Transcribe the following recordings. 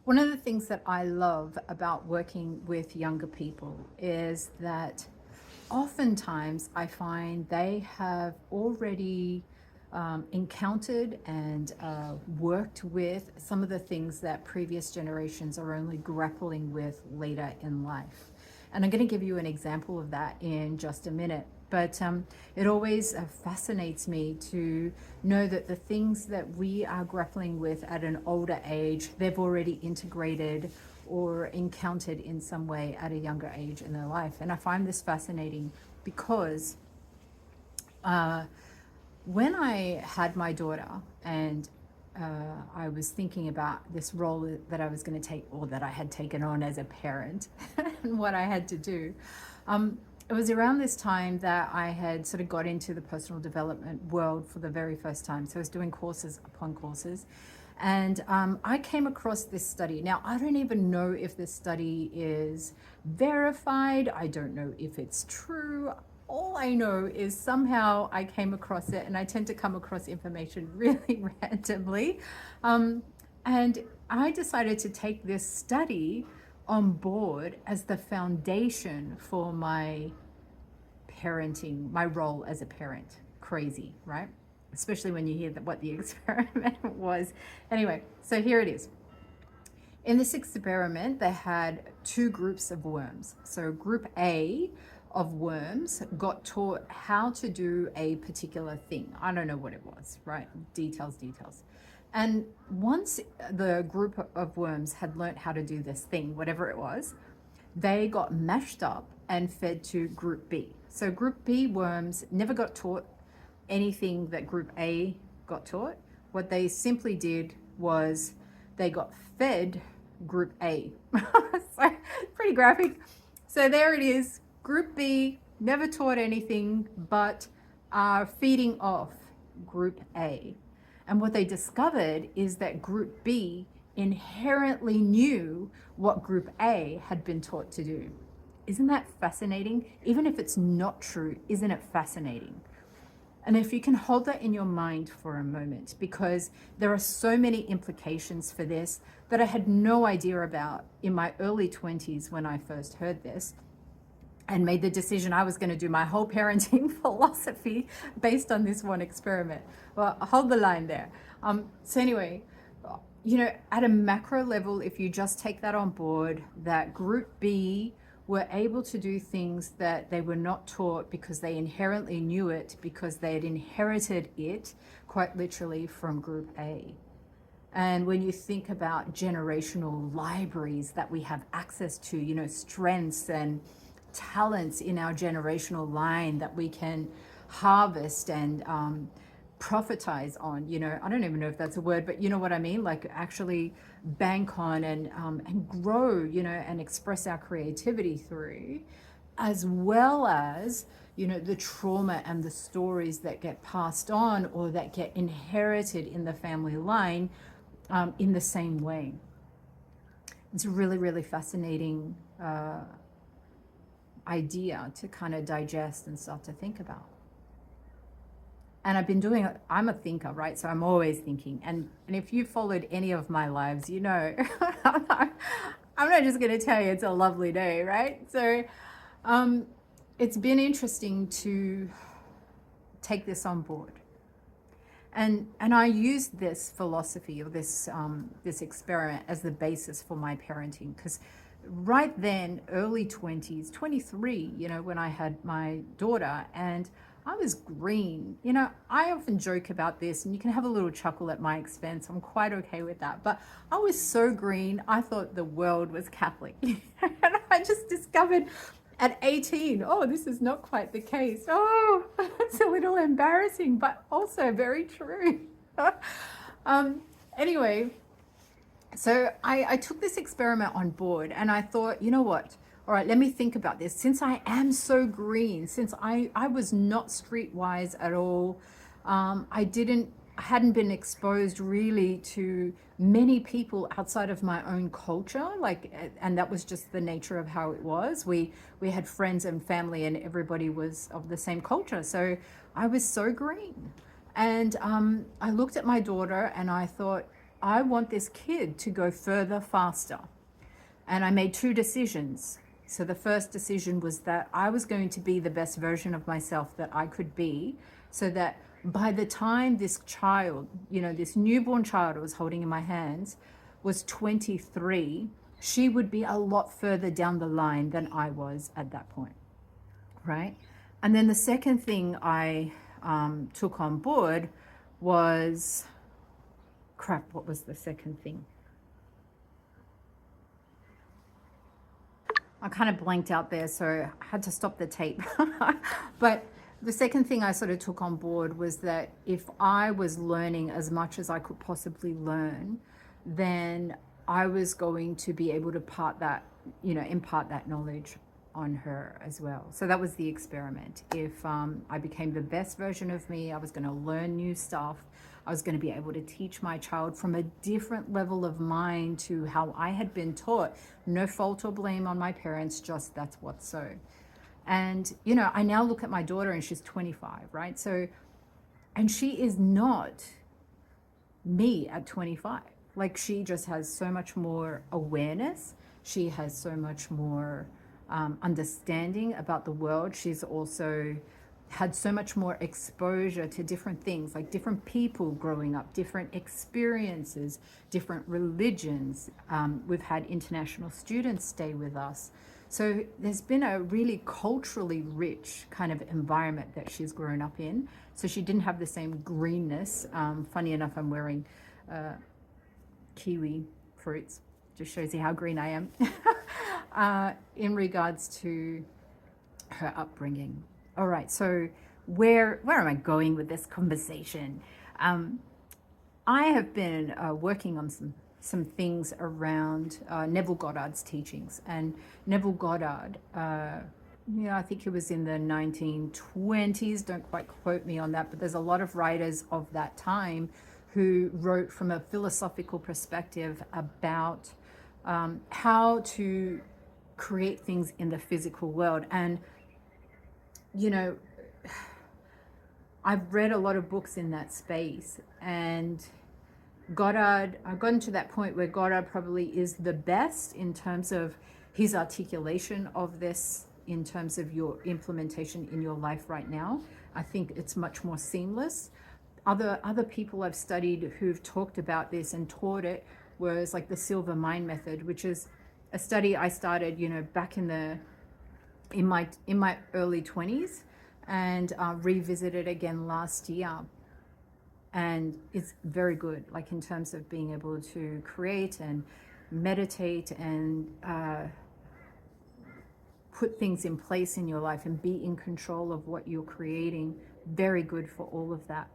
One of the things that I love about working with younger people is that oftentimes I find they have already encountered and worked with some of the things that previous generations are only grappling with later in life. And I'm going to give you an example of that in just a minute. But it always fascinates me to know that the things that we are grappling with at an older age, they've already integrated or encountered in some way at a younger age in their life. And I find this fascinating because when I had my daughter and I was thinking about this role that I was going to take, or that I had taken on as a parent, and what I had to do. It was around this time that I had sort of got into the personal development world for the very first time. So I was doing courses upon courses. And I came across this study. Now, I don't even know if this study is verified. I don't know if it's true. All I know is somehow I came across it, and I tend to come across information really randomly. And I decided to take this study on board as the foundation for my parenting, my role as a parent. Crazy, right? Especially when you hear what the experiment was. Anyway, so here it is. In this experiment, they had two groups of worms. So group A of worms got taught how to do a particular thing. I don't know what it was, right? Details. And once the group of worms had learned how to do this thing, whatever it was, they got mashed up and fed to group B. So group B worms never got taught anything that group A got taught. What they simply did was they got fed group A. So pretty graphic. So there it is. Group B never taught anything but are feeding off group A. And what they discovered is that group B inherently knew what group A had been taught to do. Isn't that fascinating? Even if it's not true, isn't it fascinating? And if you can hold that in your mind for a moment, because there are so many implications for this that I had no idea about in my early 20s when I first heard this and made the decision I was going to do my whole parenting philosophy based on this one experiment. Well, hold the line there. So anyway, at a macro level, if you just take that on board, that group B were able to do things that they were not taught because they inherently knew it, because they had inherited it quite literally from group A. And when you think about generational libraries that we have access to, strengths and talents in our generational line that we can harvest and profitize on, I don't even know if that's a word, but you know what I mean, like actually bank on and grow, and express our creativity through, as well as the trauma and the stories that get passed on or that get inherited in the family line in the same way. It's a really, really fascinating idea to kind of digest and start to think about. And I've been doing it. I'm a thinker, right? So I'm always thinking. And if you followed any of my lives, I'm not just going to tell you it's a lovely day, right? So it's been interesting to take this on board. And I used this philosophy or this experiment as the basis for my parenting, because right then, early 20s, 23, when I had my daughter, and I was green. I often joke about this, and you can have a little chuckle at my expense. I'm quite okay with that. But I was so green, I thought the world was Catholic. And I just discovered at 18, oh, this is not quite the case. Oh, it's a little embarrassing, but also very true. Anyway, so I took this experiment on board, and I thought, you know what? All right, let me think about this. Since I am so green, since I was not streetwise at all, I hadn't been exposed really to many people outside of my own culture, and that was just the nature of how it was. We had friends and family, and everybody was of the same culture. So I was so green. And I looked at my daughter and I thought, I want this kid to go further faster. And I made two decisions. So the first decision was that I was going to be the best version of myself that I could be, so that by the time this child, this newborn child I was holding in my hands was 23, she would be a lot further down the line than I was at that point, right? And then the second thing I took on board was, what was the second thing? I kind of blanked out there, so I had to stop the tape. But the second thing I sort of took on board was that if I was learning as much as I could possibly learn, then I was going to be able to impart that knowledge on her as well. So that was the experiment. If I became the best version of me, I was going to learn new stuff. I was going to be able to teach my child from a different level of mind to how I had been taught. No fault or blame on my parents, just that's what's so. And, I now look at my daughter and she's 25, right? So, and she is not me at 25. Like, she just has so much more awareness. She has so much more understanding about the world. She's also had so much more exposure to different things, like different people growing up, different experiences, different religions. We've had international students stay with us. So there's been a really culturally rich kind of environment that she's grown up in. So she didn't have the same greenness. Funny enough, I'm wearing kiwi fruits. Just shows you how green I am. In regards to her upbringing. All right, so where am I going with this conversation? I have been working on some things around Neville Goddard's teachings. And Neville Goddard, I think it was in the 1920s, don't quite quote me on that, but there's a lot of writers of that time who wrote from a philosophical perspective about how to create things in the physical world. And I've read a lot of books in that space, and Goddard, I've gotten to that point where Goddard probably is the best in terms of his articulation of this, in terms of your implementation in your life right now. I think it's much more seamless. Other people I've studied who've talked about this and taught it was like the Silver Mind method, which is a study I started, back in my early 20s, and revisited again last year. And it's very good, like in terms of being able to create and meditate and put things in place in your life and be in control of what you're creating. Very good for all of that.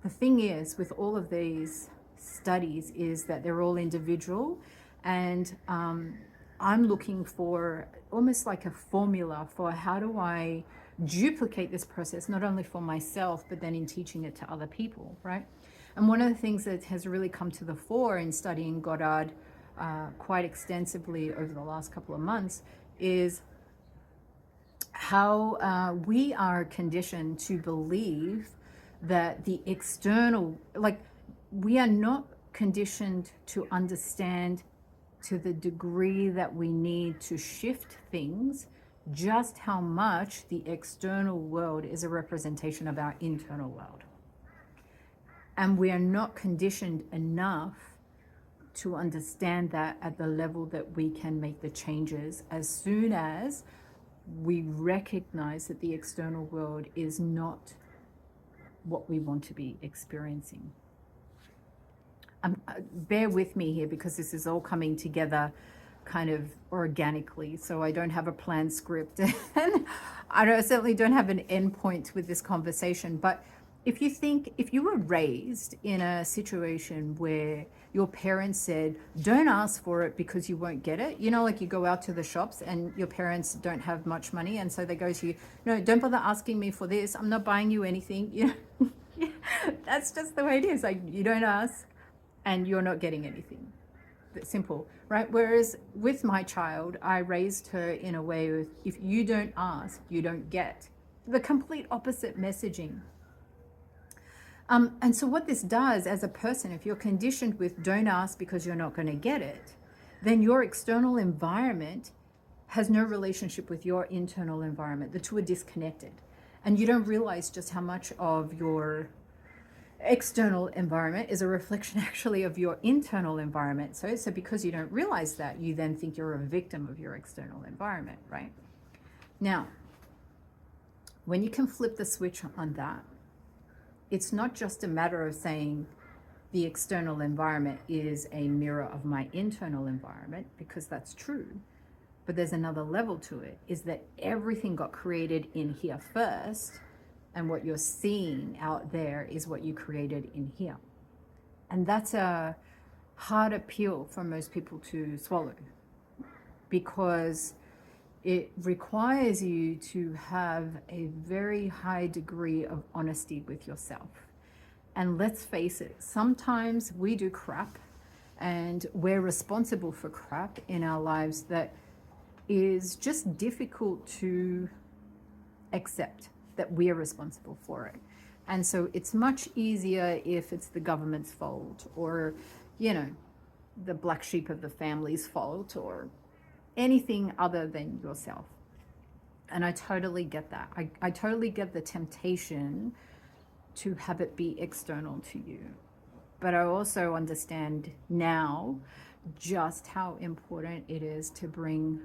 The thing is, with all of these studies, is that they're all individual, and I'm looking for almost like a formula for how do I duplicate this process, not only for myself, but then in teaching it to other people, right? And one of the things that has really come to the fore in studying Goddard quite extensively over the last couple of months is how we are conditioned to believe that the external, like, we are not conditioned to understand to the degree that we need to shift things, just how much the external world is a representation of our internal world. And we are not conditioned enough to understand that at the level that we can make the changes as soon as we recognize that the external world is not what we want to be experiencing. Bear with me here, because this is all coming together kind of organically, so I don't have a planned script and I certainly don't have an end point with this conversation. But if you were raised in a situation where your parents said, don't ask for it because you won't get it, like you go out to the shops and your parents don't have much money, and so they go to you, no, don't bother asking me for this, I'm not buying you anything, that's just the way it is. Like, you don't ask and you're not getting anything. That's simple, right? Whereas with my child, I raised her in a way of, if you don't ask, you don't get. The complete opposite messaging. And so what this does as a person, if you're conditioned with don't ask because you're not going to get it, then your external environment has no relationship with your internal environment. The two are disconnected. And you don't realize just how much of your external environment is a reflection actually of your internal environment. So because you don't realize that, you then think you're a victim of your external environment, right? Now, when you can flip the switch on that, it's not just a matter of saying the external environment is a mirror of my internal environment, because that's true. But there's another level to it, is that everything got created in here first, and what you're seeing out there is what you created in here. And that's a harder pill for most people to swallow, because it requires you to have a very high degree of honesty with yourself. And let's face it, sometimes we do crap and we're responsible for crap in our lives that is just difficult to accept that we're responsible for it. And so it's much easier if it's the government's fault, or, the black sheep of the family's fault, or anything other than yourself. And I totally get that. I totally get the temptation to have it be external to you. But I also understand now just how important it is to bring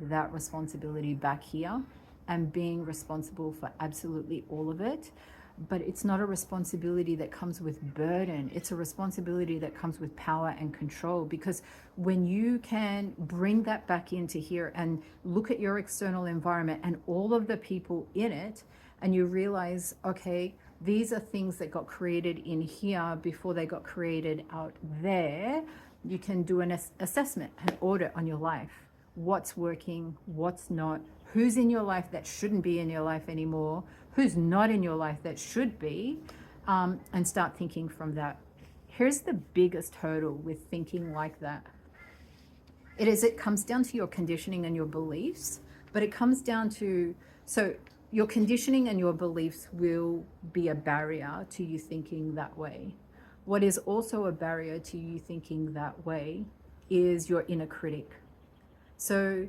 that responsibility back here, and being responsible for absolutely all of it. But it's not a responsibility that comes with burden. It's a responsibility that comes with power and control, because when you can bring that back into here and look at your external environment and all of the people in it, and you realize, okay, these are things that got created in here before they got created out there, you can do an assessment, an audit on your life. What's working, what's not, who's in your life that shouldn't be in your life anymore, who's not in your life that should be, and start thinking from that. Here's the biggest hurdle with thinking like that. It comes down to your conditioning and your beliefs, but it comes down to, so your conditioning and your beliefs will be a barrier to you thinking that way. What is also a barrier to you thinking that way is your inner critic. So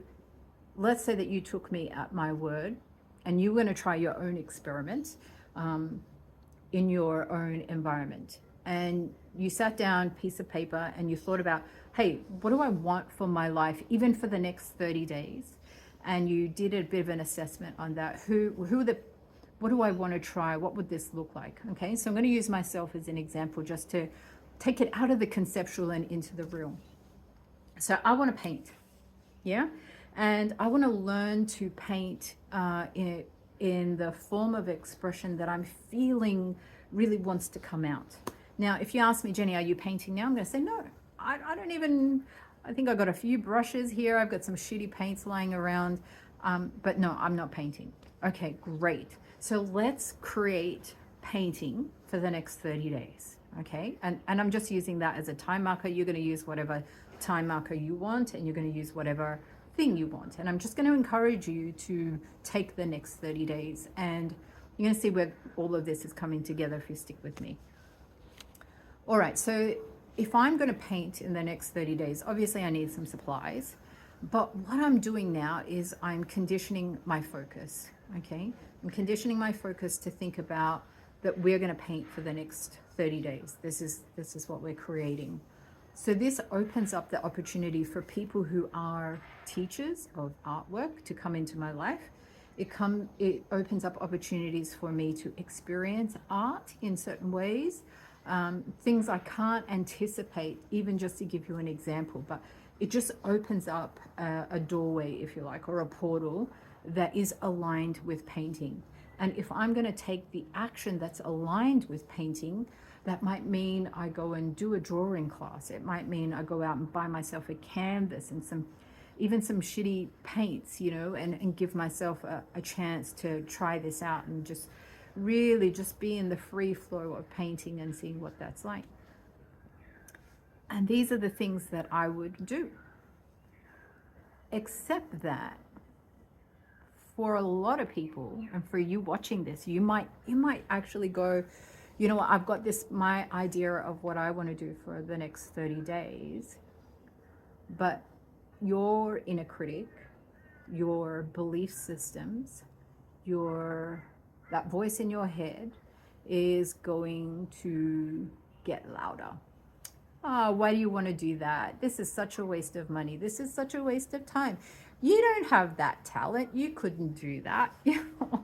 let's say that you took me at my word and you were going to try your own experiment in your own environment. And you sat down, piece of paper, and you thought about, hey, what do I want for my life, even for the next 30 days? And you did a bit of an assessment on that. What do I want to try? What would this look like? Okay, so I'm going to use myself as an example just to take it out of the conceptual and into the real. So I want to paint, yeah? And I want to learn to paint in the form of expression that I'm feeling really wants to come out. Now, if you ask me, Jenny, are you painting now? I'm going to say, no, I don't even, I think I've got a few brushes here. I've got some shitty paints lying around, but no, I'm not painting. Okay, great. So let's create painting for the next 30 days. Okay, and I'm just using that as a time marker. You're going to use whatever time marker you want, and you're going to use whatever thing you want. And I'm just going to encourage you to take the next 30 days, and you're going to see where all of this is coming together if you stick with me. All right, so if I'm going to paint in the next 30 days, obviously I need some supplies, but what I'm doing now is I'm conditioning my focus, okay? I'm conditioning my focus to think about that we're going to paint for the next 30 days. This is what we're creating. So this opens up the opportunity for people who are teachers of artwork to come into my life. It opens up opportunities for me to experience art in certain ways, things I can't anticipate, even just to give you an example, but it just opens up a doorway, if you like, or a portal that is aligned with painting. And if I'm going to take the action that's aligned with painting, that might mean I go and do a drawing class. It might mean I go out and buy myself a canvas and even some shitty paints, and give myself a chance to try this out and just really just be in the free flow of painting and seeing what that's like. And these are the things that I would do. Except that for a lot of people, and for you watching this, you might actually go, you know what, I've got this, my idea of what I want to do for the next 30 days, but your inner critic, your belief systems, that voice in your head is going to get louder. Oh, why do you want to do that? This is such a waste of money. This is such a waste of time. You don't have that talent. You couldn't do that.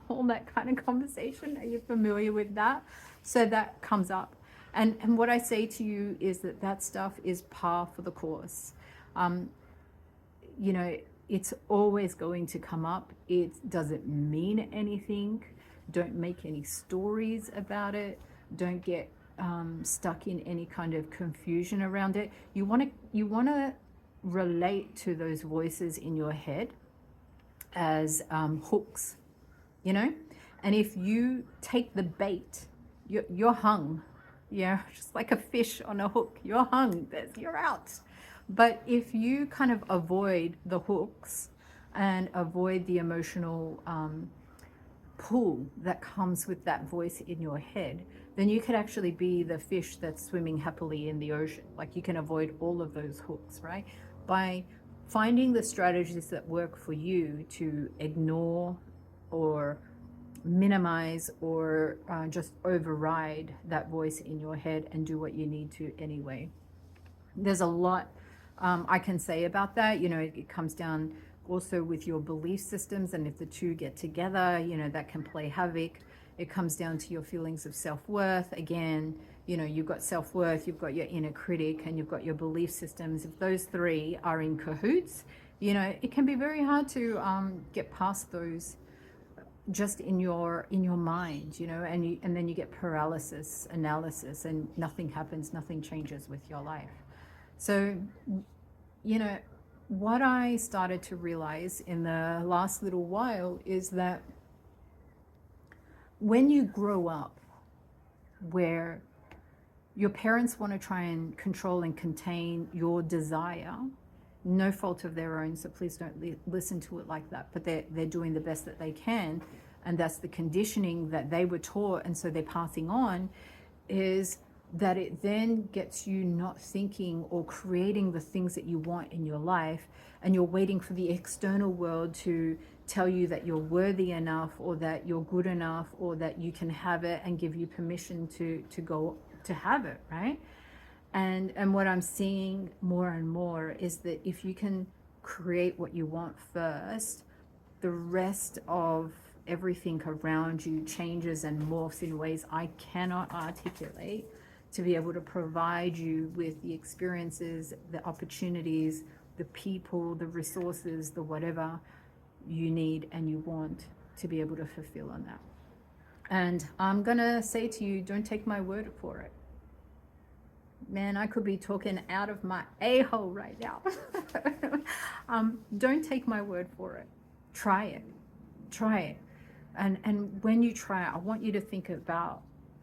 All that kind of conversation. Are you familiar with that? So that comes up. And what I say to you is that stuff is par for the course. You know, it's always going to come up. It doesn't mean anything. Don't make any stories about it. Don't get stuck in any kind of confusion around it. You want to relate to those voices in your head as hooks, you know. And if you take the bait, you're hung. Yeah, just like a fish on a hook. You're hung. You're out. But if you kind of avoid the hooks and avoid the emotional pull that comes with that voice in your head, then you could actually be the fish that's swimming happily in the ocean. Like, you can avoid all of those hooks, right? By finding the strategies that work for you to ignore or minimize or just override that voice in your head and do what you need to anyway. There's a lot I can say about that. You know, it comes down also with your belief systems, and if the two get together, you know, that can play havoc. It comes down to your feelings of self-worth. Again, you know, you've got self-worth, you've got your inner critic, and you've got your belief systems. If those three are in cahoots, you know, it can be very hard to get past those just in your mind, you know, and then you get paralysis analysis, and nothing happens, nothing changes with your life. So, you know, what I started to realize in the last little while is that when you grow up where your parents want to try and control and contain your desire, no fault of their own, so please don't listen to it like that, but they're doing the best that they can, and that's the conditioning that they were taught, and so they're passing on, is that it then gets you not thinking or creating the things that you want in your life, and you're waiting for the external world to tell you that you're worthy enough, or that you're good enough, or that you can have it and give you permission to go to have it, right? And what I'm seeing more and more is that if you can create what you want first, the rest of everything around you changes and morphs in ways I cannot articulate, to be able to provide you with the experiences, the opportunities, the people, the resources, the whatever you need and you want to be able to fulfill on that. And I'm gonna say to you, don't take my word for it. Man, I could be talking out of my a-hole right now. Don't take my word for it. Try it. And when you try it, I want you to think about,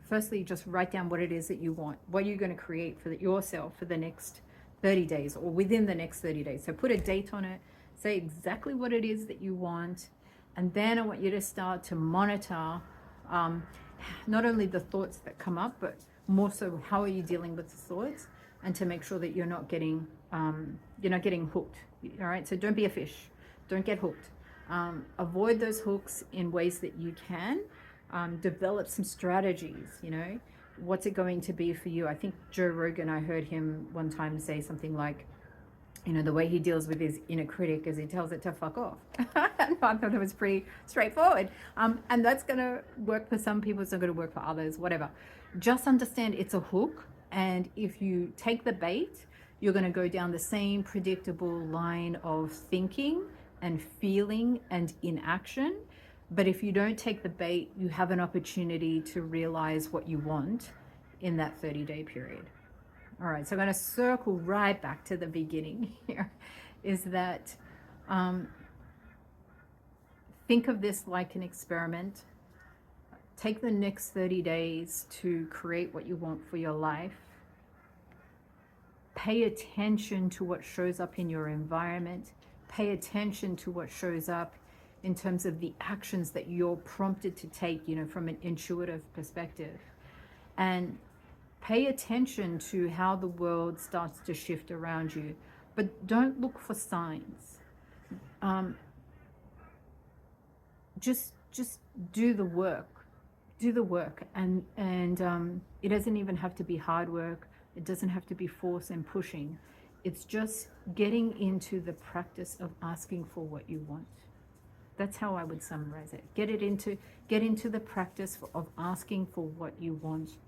firstly, just write down what it is that you want, what you're going to create for yourself for the next 30 days or within the next 30 days. So put a date on it, say exactly what it is that you want, and then I want you to start to monitor not only the thoughts that come up, but more so how are you dealing with the thoughts, and to make sure that you're not getting hooked. All right, so don't be a fish, don't get hooked. Avoid those hooks in ways that you can. Develop some strategies, you know. What's it going to be for you? I think Joe Rogan, I heard him one time say something like, you know, the way he deals with his inner critic is he tells it to fuck off. And I thought it was pretty straightforward. And that's going to work for some people, it's not going to work for others, whatever. Just understand it's a hook, and if you take the bait, you're going to go down the same predictable line of thinking and feeling and inaction. But if you don't take the bait, you have an opportunity to realize what you want in that 30-day period. All right, so I'm going to circle right back to the beginning here, is that think of this like an experiment. Take the next 30 days to create what you want for your life. Pay attention to what shows up in your environment. Pay attention to what shows up in terms of the actions that you're prompted to take, you know, from an intuitive perspective. and pay attention to how the world starts to shift around you, but don't look for signs. Just do the work. Do the work, and it doesn't even have to be hard work. It doesn't have to be force and pushing. It's just getting into the practice of asking for what you want. That's how I would summarize it. Get into the practice of asking for what you want,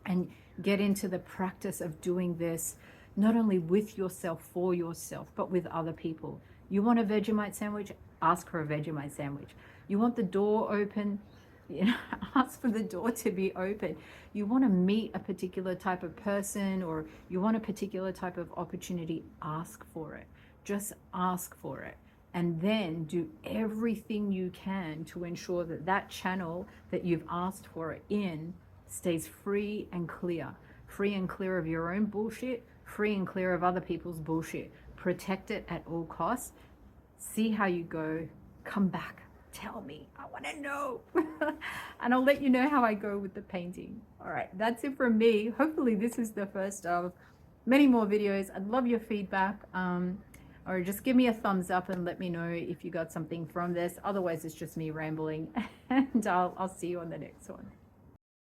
and get into the practice of doing this not only with yourself, for yourself, but with other people. You want a Vegemite sandwich? Ask for a Vegemite sandwich. You want the door open? Ask for the door to be open. You want to meet a particular type of person, or you want a particular type of opportunity, ask for it. Just ask for it. And then do everything you can to ensure that that channel that you've asked for it in stays free and clear of your own bullshit, free and clear of other people's bullshit. Protect it at all costs. See how you go. Come back. Tell me. I want to know. And I'll let you know how I go with the painting. All right, that's it from me. Hopefully this is the first of many more videos. I'd love your feedback. Or just give me a thumbs up and let me know if you got something from this. Otherwise, it's just me rambling. And I'll see you on the next one.